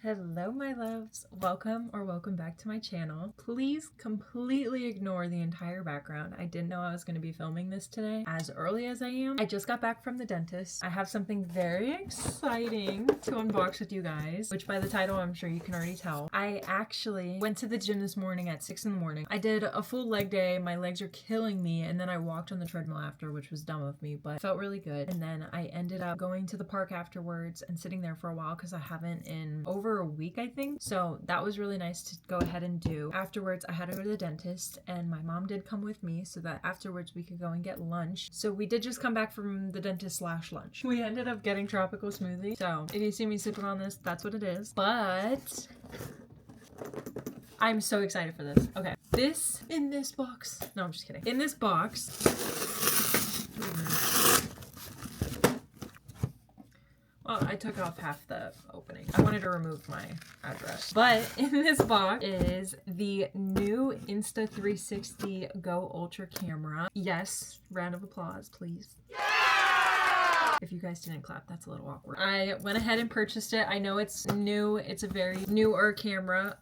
Hello my loves, welcome back to my channel. Please completely ignore the entire background. I didn't know I was going to be filming this today as early as I am. I just got back from the dentist. I have something very exciting to unbox with you guys, which by the title I'm sure you can already tell. I actually went to the gym this morning at 6 in the morning. I did a full leg day. My legs are killing me, and then I walked on the treadmill after, which was dumb of me, but felt really good. And then I ended up going to the park afterwards and sitting there for a while because I haven't in over a week, I think. So that was really nice to go ahead and do. Afterwards, I had to go to the dentist, and my mom did come with me so that afterwards we could go and get lunch. So we did just come back from the dentist / lunch. We ended up getting tropical smoothie. So if you see me sipping on this, that's what it is. But I'm so excited for this. Okay. In this box. No, I'm just kidding. In this box. Well, I took off half the opening. I wanted to remove my address. But in this box is the new Insta360 GO Ultra camera. Yes, round of applause, please. If you guys didn't clap, that's a little awkward. I went ahead and purchased it. I know it's new. It's a very newer camera.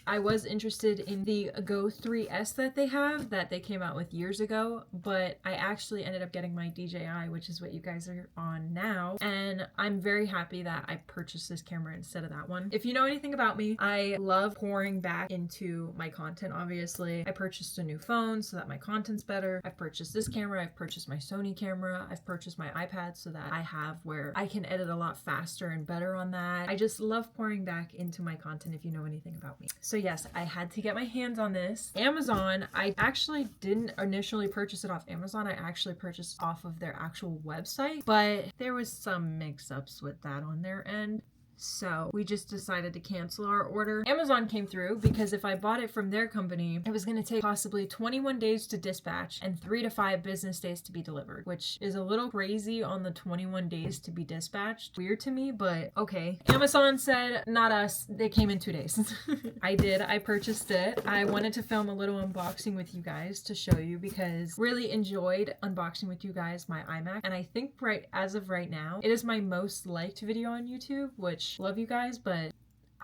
I was interested in the Go 3S that they came out with years ago, but I actually ended up getting my DJI, which is what you guys are on now. And I'm very happy that I purchased this camera instead of that one. If you know anything about me, I love pouring back into my content, obviously. I purchased a new phone so that my content's better. I've purchased this camera. I've purchased my Sony camera. I've purchased my iPad so that I have where I can edit a lot faster and better on that. I just love pouring back into my content if you know anything about me. So yes, I had to get my hands on this. Amazon, I actually didn't initially purchase it off Amazon. I actually purchased off of their actual website, but there was some mix-ups with that on their end. So we just decided to cancel our order. Amazon came through because if I bought it from their company, it was going to take possibly 21 days to dispatch and 3 to 5 business days to be delivered, which is a little crazy on the 21 days to be dispatched. Weird to me, but okay. Amazon said, not us. They came in 2 days. I purchased it. I wanted to film a little unboxing with you guys to show you because really enjoyed unboxing with you guys my iMac. And I think as of right now, it is my most liked video on YouTube, which love you guys, but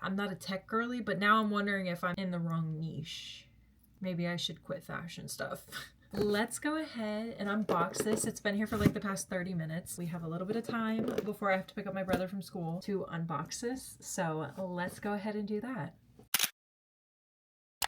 I'm not a tech girly, but now I'm wondering if I'm in the wrong niche. Maybe I should quit fashion stuff. Let's go ahead and unbox this. It's been here for like the past 30 minutes. We have a little bit of time before I have to pick up my brother from school to unbox this. So let's go ahead and do that.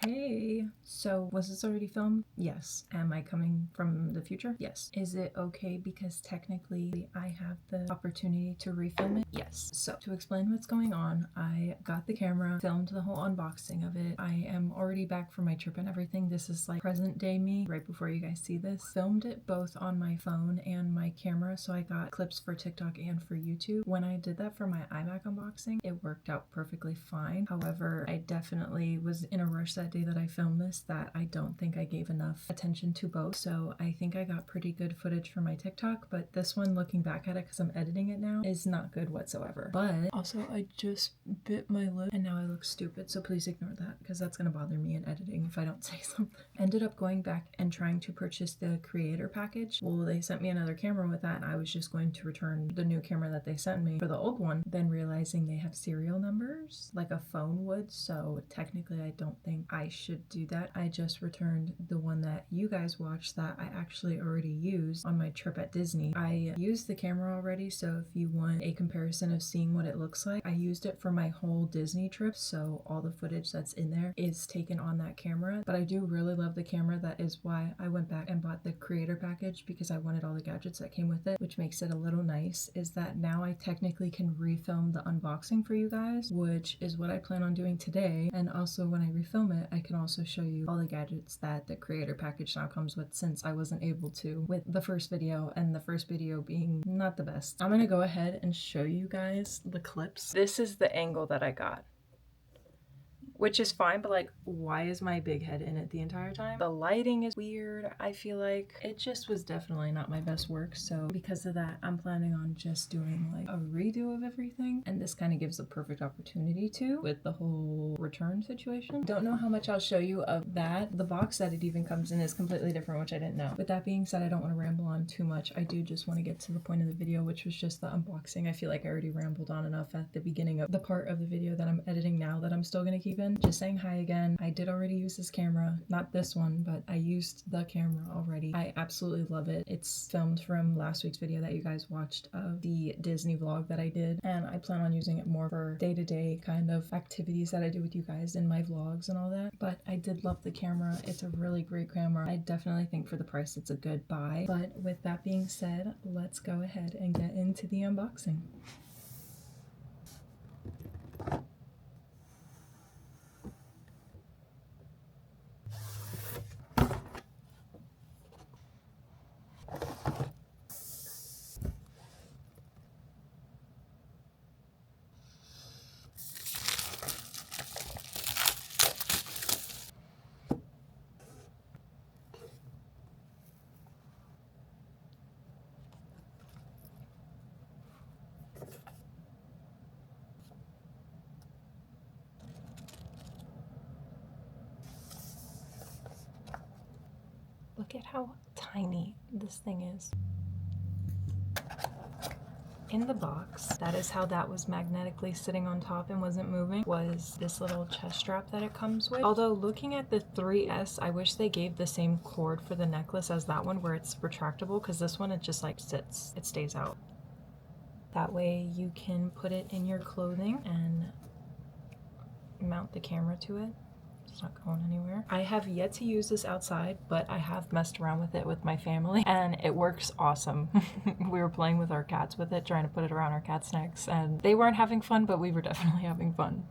Hey, so was this already filmed? Yes. Am I coming from the future? Yes. Is it okay because technically I have the opportunity to refilm it? Yes. So to explain what's going on, I got the camera, filmed the whole unboxing of it. I am already back from my trip and everything. This is like present day me right before you guys see this. Filmed it both on my phone and my camera, so I got clips for TikTok and for YouTube. When I did that for my iMac unboxing, it worked out perfectly fine. However, I definitely was in a rush that day that I filmed this that I don't think I gave enough attention to both. So I think I got pretty good footage for my TikTok, but this one, looking back at it because I'm editing it now, is not good whatsoever. But also I just bit my lip and now I look stupid, so please ignore that because that's gonna bother me in editing if I don't say something. Ended up going back and trying to purchase the creator package. Well, they sent me another camera with that and I was just going to return the new camera that they sent me for the old one, then realizing they have serial numbers like a phone would, so technically I don't think I should do that. I just returned the one that you guys watched that I actually already used on my trip at Disney. I used the camera already, so if you want a comparison of seeing what it looks like, I used it for my whole Disney trip, so all the footage that's in there is taken on that camera. But I do really love the camera. That is why I went back and bought the creator package, because I wanted all the gadgets that came with it, which makes it a little nice is that now I technically can refilm the unboxing for you guys, which is what I plan on doing today. And also when I refilm it, I can also show you all the gadgets that the creator package now comes with, since I wasn't able to with the first video, and the first video being not the best. I'm gonna go ahead and show you guys the clips. This is the angle that I got, which is fine, but like, why is my big head in it the entire time? The lighting is weird. I feel like it just was definitely not my best work. So because of that, I'm planning on just doing like a redo of everything. And this kind of gives a perfect opportunity to with the whole return situation. Don't know how much I'll show you of that. The box that it even comes in is completely different, which I didn't know. With that being said, I don't want to ramble on too much. I do just want to get to the point of the video, which was just the unboxing. I feel like I already rambled on enough at the beginning of the part of the video that I'm editing now that I'm still going to keep in. Just saying hi again. I did already use this camera, not this one, but I used the camera already. I absolutely love it. It's filmed from last week's video that you guys watched of the Disney vlog that I did, and I plan on using it more for day-to-day kind of activities that I do with you guys in my vlogs and all that. But I did love the camera. It's a really great camera. I definitely think for the price it's a good buy. But with that being said, let's go ahead and get into the unboxing. Look at how tiny this thing is. In the box, that is how that was magnetically sitting on top and wasn't moving, was this little chest strap that it comes with. Although looking at the 3S, I wish they gave the same cord for the necklace as that one where it's retractable, because this one, it just like sits, it stays out. That way you can put it in your clothing and mount the camera to it. It's not going anywhere. I have yet to use this outside, but I have messed around with it with my family and it works awesome. We were playing with our cats with it, trying to put it around our cats' necks, and they weren't having fun, but we were definitely having fun.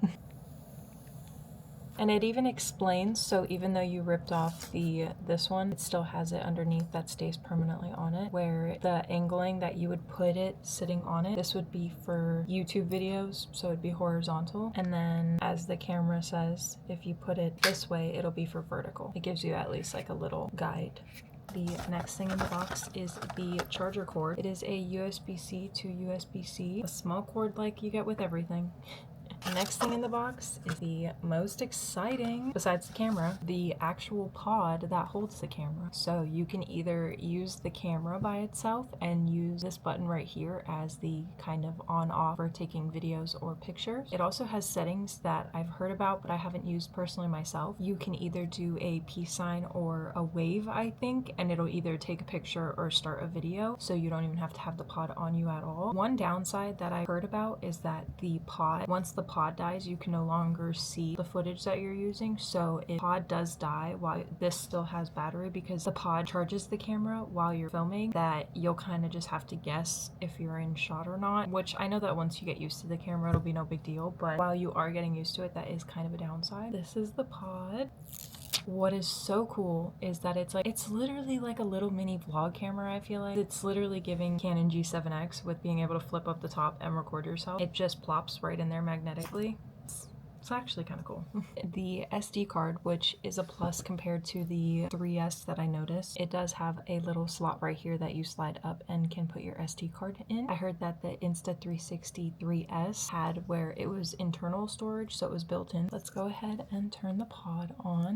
And it even explains, so even though you ripped off this one, it still has it underneath that stays permanently on it, where the angling that you would put it sitting on it, this would be for YouTube videos, so it'd be horizontal. And then as the camera says, if you put it this way, it'll be for vertical. It gives you at least like a little guide. The next thing in the box is the charger cord. It is a USB-C to USB-C, a small cord like you get with everything. The next thing in the box is the most exciting, besides the camera, the actual pod that holds the camera. So you can either use the camera by itself and use this button right here as the kind of on-off for taking videos or pictures. It also has settings that I've heard about, but I haven't used personally myself. You can either do a peace sign or a wave, I think, and it'll either take a picture or start a video, so you don't even have to have the pod on you at all. One downside that I heard about is that the pod, once the pod dies, you can no longer see the footage that you're using. So if pod does die while this still has battery, because the pod charges the camera while you're filming, that you'll kind of just have to guess if you're in shot or not, which I know that once you get used to the camera it'll be no big deal, but while you are getting used to it, that is kind of a downside. This is the pod. What is so cool is that it's literally like a little mini vlog camera. I feel like it's literally giving Canon G7X with being able to flip up the top and record yourself. It just plops right in there magnetically. It's actually kind of cool. The SD card, which is a plus compared to the 3S that I noticed, it does have a little slot right here that you slide up and can put your SD card in. I heard that the Insta360 3S had where it was internal storage, so it was built in. Let's go ahead and turn the pod on.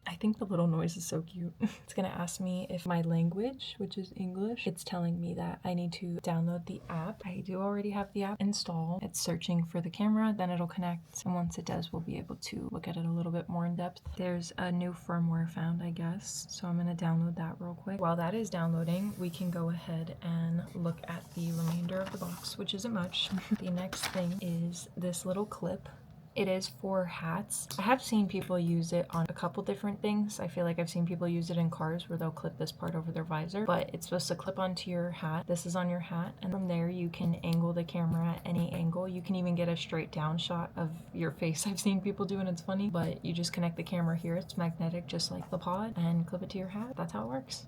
I think the little noise is so cute. It's gonna ask me if my language, which is English, it's telling me that I need to download the app. I do already have the app installed. It's searching for the camera, then it'll connect. And once it does, we'll be able to look at it a little bit more in depth. There's a new firmware found, I guess. So I'm gonna download that real quick. While that is downloading, we can go ahead and look at the remainder of the box, which isn't much. The next thing is this little clip. It is for hats. I have seen people use it on a couple different things. I feel like I've seen people use it in cars where they'll clip this part over their visor, but it's supposed to clip onto your hat. This is on your hat, and from there you can angle the camera at any angle. You can even get a straight down shot of your face. I've seen people do, and it's funny, but you just connect the camera here. It's magnetic just like the pod, and clip it to your hat. That's how it works.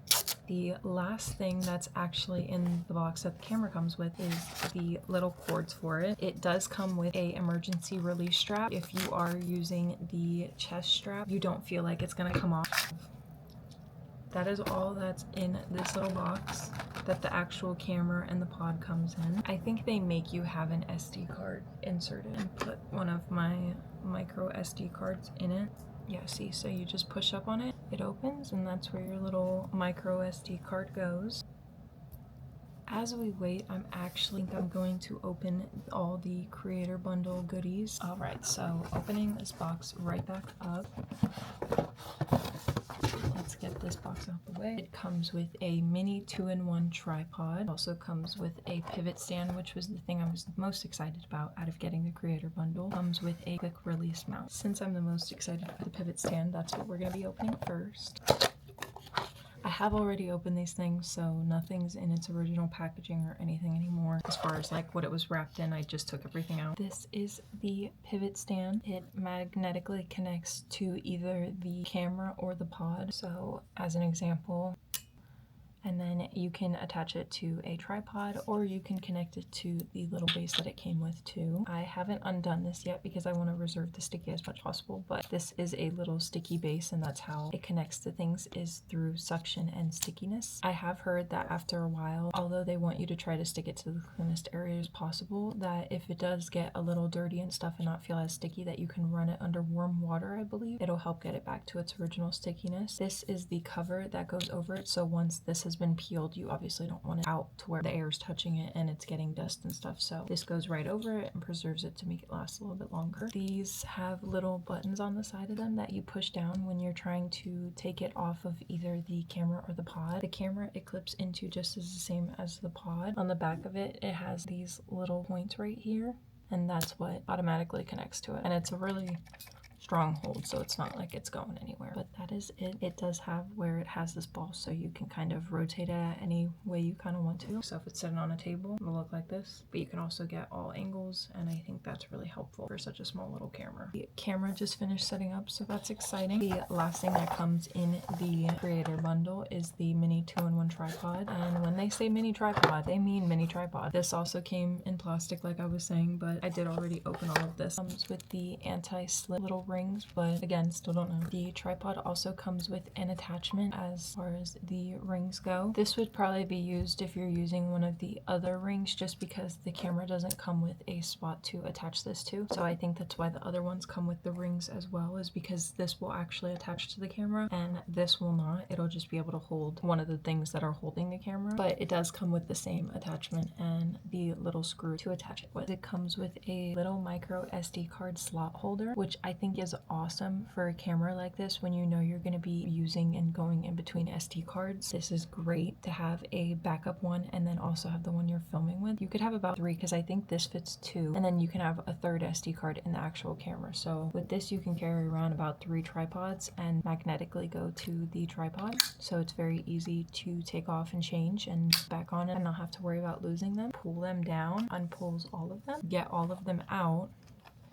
The last thing that's actually in the box that the camera comes with is the little cords for it. It does come with a emergency release strap. If you are using the chest strap, you don't feel like it's gonna come off. That is all that's in this little box that the actual camera and the pod comes in. I think they make you have an SD card inserted and put one of my micro SD cards in it. Yeah, see, so you just push up on it, it opens, and that's where your little micro SD card goes. As we wait, I'm going to open all the Creator Bundle goodies. All right, so opening this box right back up. Let's get this box out the way. It comes with a mini 2-in-1 tripod. Also comes with a pivot stand, which was the thing I was most excited about out of getting the Creator Bundle. Comes with a quick release mount. Since I'm the most excited for the pivot stand, that's what we're going to be opening first. I have already opened these things, so nothing's in its original packaging or anything anymore. As far as like what it was wrapped in, I just took everything out. This is the pivot stand. It magnetically connects to either the camera or the pod. So as an example, and then you can attach it to a tripod, or you can connect it to the little base that it came with too. I haven't undone this yet because I want to reserve the sticky as much as possible, but this is a little sticky base, and that's how it connects to things, is through suction and stickiness. I have heard that after a while, although they want you to try to stick it to the cleanest areas possible, that if it does get a little dirty and stuff and not feel as sticky, that you can run it under warm water, I believe. It'll help get it back to its original stickiness. This is the cover that goes over it, so once this has been peeled, you obviously don't want it out to where the air is touching it and it's getting dust and stuff, so this goes right over it and preserves it to make it last a little bit longer. These have little buttons on the side of them that you push down when you're trying to take it off of either the camera or the pod. The camera it clips into just as the same as the pod. On the back of it, it has these little points right here, and that's what automatically connects to it, and it's a really strong hold, so it's not like it's going anywhere. But that is it. It does have where it has this ball, so you can kind of rotate it any way you kind of want to. So if it's sitting on a table, it'll look like this, but you can also get all angles, and I think that's really helpful for such a small little camera. The camera just finished setting up, so that's exciting. The last thing that comes in the Creator Bundle is the mini 2-in-1 tripod, and when they say mini tripod, they mean mini tripod. This also came in plastic like I was saying, but I did already open all of this. Comes with the anti-slip little rings, but again, still don't know. The tripod also comes with an attachment as far as the rings go. This would probably be used if you're using one of the other rings, just because the camera doesn't come with a spot to attach this to. So I think that's why the other ones come with the rings as well, is because this will actually attach to the camera and this will not. It'll just be able to hold one of the things that are holding the camera, but it does come with the same attachment and the little screw to attach it with. It comes with a little micro SD card slot holder, which I think is awesome for a camera like this when you know you're going to be using and going in between SD cards. This is great to have a backup one and then also have the one you're filming with. You could have about 3, because I think this fits 2, and then you can have a 3rd SD card in the actual camera. So with this, you can carry around about 3 tripods and magnetically go to the tripod, so it's very easy to take off and change and back on it and not have to worry about losing them. Pull them down, unpulls all of them, get all of them out,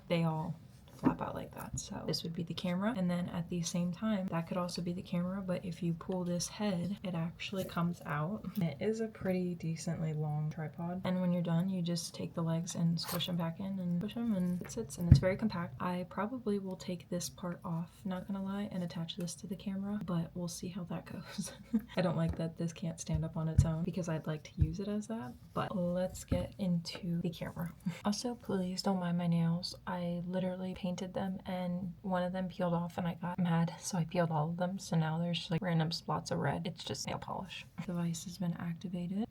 they all flap out like that. So this would be the camera, and then at the same time that could also be the camera, but if you pull this head, it actually comes out. It is a pretty decently long tripod, and when you're done, you just take the legs and squish them back in and push them, and it sits, and it's very compact. I probably will take this part off, not gonna lie, and attach this to the camera, but we'll see how that goes. I don't like that this can't stand up on its own, because I'd like to use it as that, but let's get into the camera. Also, please don't mind my nails. I literally painted them and one of them peeled off and I got mad, so I peeled all of them, so now there's like random spots of red. It's just nail polish. The device has been activated.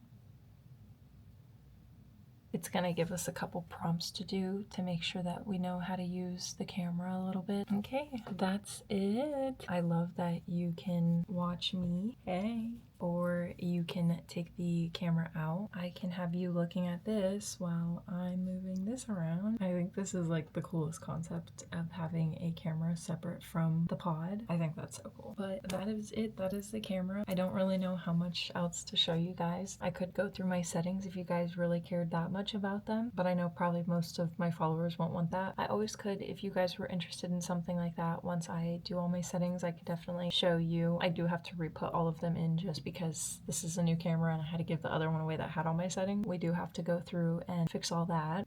It's gonna give us a couple prompts to do to make sure that we know how to use the camera a little bit. Okay, that's it. I love that you can watch me, hey, or you can take the camera out. I can have you looking at this while I'm moving this around. I think this is like the coolest concept of having a camera separate from the pod. I think that's so cool. But that is it. That is the camera. I don't really know how much else to show you guys. I could go through my settings if you guys really cared that much about them, but I know probably most of my followers won't want that. I always could, if you guys were interested in something like that, once I do all my settings, I could definitely show you. I do have to re-put all of them in just because this is a new camera and I had to give the other one away that had all my settings. We do have to go through and fix all that.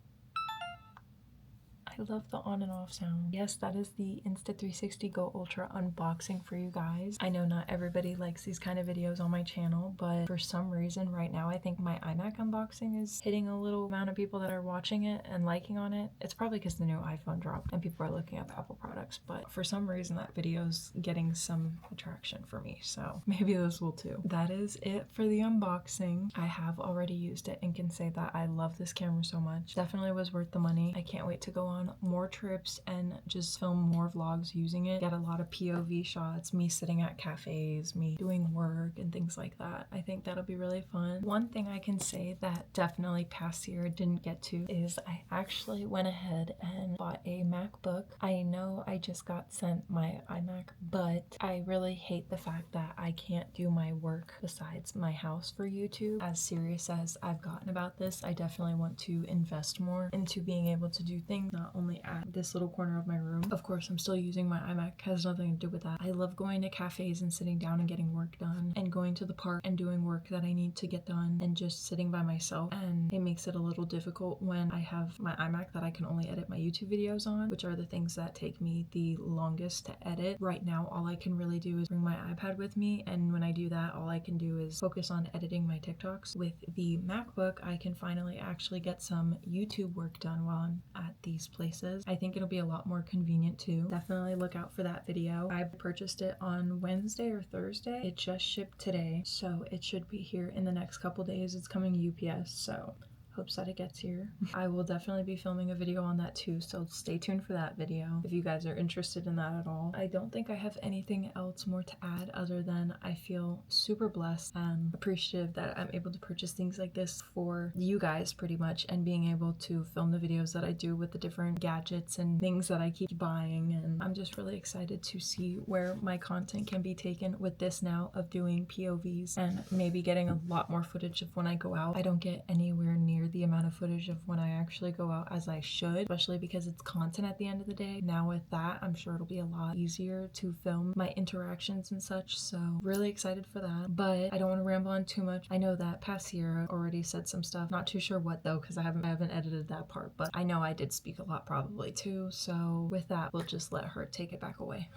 I love the on and off sound. Yes, that is the Insta360 GO Ultra unboxing for you guys. I know not everybody likes these kind of videos on my channel, but for some reason right now I think my iMac unboxing is hitting a little amount of people that are watching it and liking on it. It's probably because the new iPhone dropped and people are looking at the Apple products, but for some reason that video's getting some attraction for me, so maybe this will too. That is it for the unboxing. I have already used it and can say that I love this camera so much. Definitely was worth the money. I can't wait to go on more trips and just film more vlogs using it. Get a lot of POV shots, me sitting at cafes, me doing work and things like that. I think that'll be really fun. One thing I can say that definitely past year didn't get to is I actually went ahead and bought a MacBook. I know I just got sent my iMac, but I really hate the fact that I can't do my work besides my house for YouTube. As serious as I've gotten about this, I definitely want to invest more into being able to do things not only at this little corner of my room. Of course, I'm still using my iMac, has nothing to do with that. I love going to cafes and sitting down and getting work done, and going to the park and doing work that I need to get done, and just sitting by myself. And it makes it a little difficult when I have my iMac that I can only edit my YouTube videos on, which are the things that take me the longest to edit. Right now, all I can really do is bring my iPad with me, and when I do that, all I can do is focus on editing my TikToks. With the MacBook, I can finally actually get some YouTube work done while I'm at these places. I think it'll be a lot more convenient too. Definitely look out for that video. I purchased it on Wednesday or Thursday. It just shipped today, so it should be here in the next couple days. It's coming UPS, so hopes that it gets here. I will definitely be filming a video on that too, so stay tuned for that video if you guys are interested in that at all. I don't think I have anything else more to add other than I feel super blessed and appreciative that I'm able to purchase things like this for you guys pretty much, and being able to film the videos that I do with the different gadgets and things that I keep buying. And I'm just really excited to see where my content can be taken with this now of doing POVs and maybe getting a lot more footage of when I go out. I don't get anywhere near the amount of footage of when I actually go out as I should, especially because it's content at the end of the day. Now with that, I'm sure it'll be a lot easier to film my interactions and such, so really excited for that. But I don't want to ramble on too much. I know that past year I already said some stuff, not too sure what though, because I haven't edited that part, but I know I did speak a lot probably too, so with that, we'll just let her take it back away.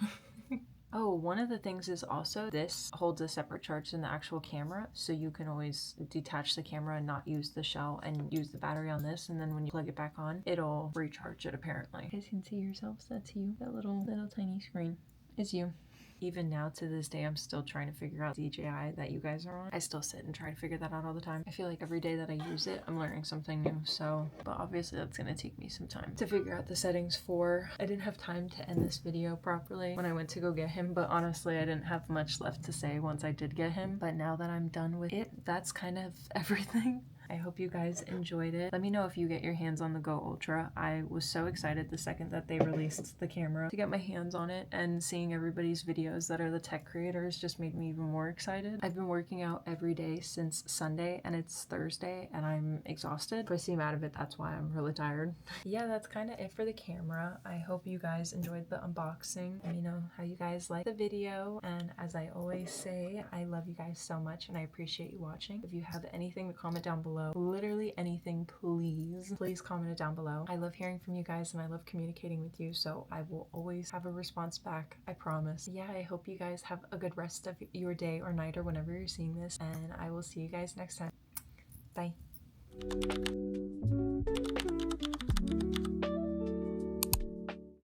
Oh, one of the things is also this holds a separate charge than the actual camera, so you can always detach the camera and not use the shell and use the battery on this, and then when you plug it back on, it'll recharge it apparently. You guys can see yourselves, that's you. That little tiny screen is you. Even now to this day, I'm still trying to figure out DJI that you guys are on. I still sit and try to figure that out all the time. I feel like every day that I use it, I'm learning something new. So, but obviously that's gonna take me some time to figure out the settings for. I didn't have time to end this video properly when I went to go get him, but honestly, I didn't have much left to say once I did get him. But now that I'm done with it, that's kind of everything. I hope you guys enjoyed it. Let me know if you get your hands on the GO Ultra. I was so excited the second that they released the camera to get my hands on it, and seeing everybody's videos that are the tech creators just made me even more excited. I've been working out every day since Sunday, and it's Thursday and I'm exhausted. If I seem out of it, that's why I'm really tired. Yeah, that's kind of it for the camera. I hope you guys enjoyed the unboxing. Let me know how you guys like the video, and as I always say, I love you guys so much and I appreciate you watching. If you have anything to comment down below, literally anything, please comment it down below. I love hearing from you guys and I love communicating with you, so I will always have a response back, I promise. Yeah, I hope you guys have a good rest of your day or night or whenever you're seeing this, and I will see you guys next time. Bye.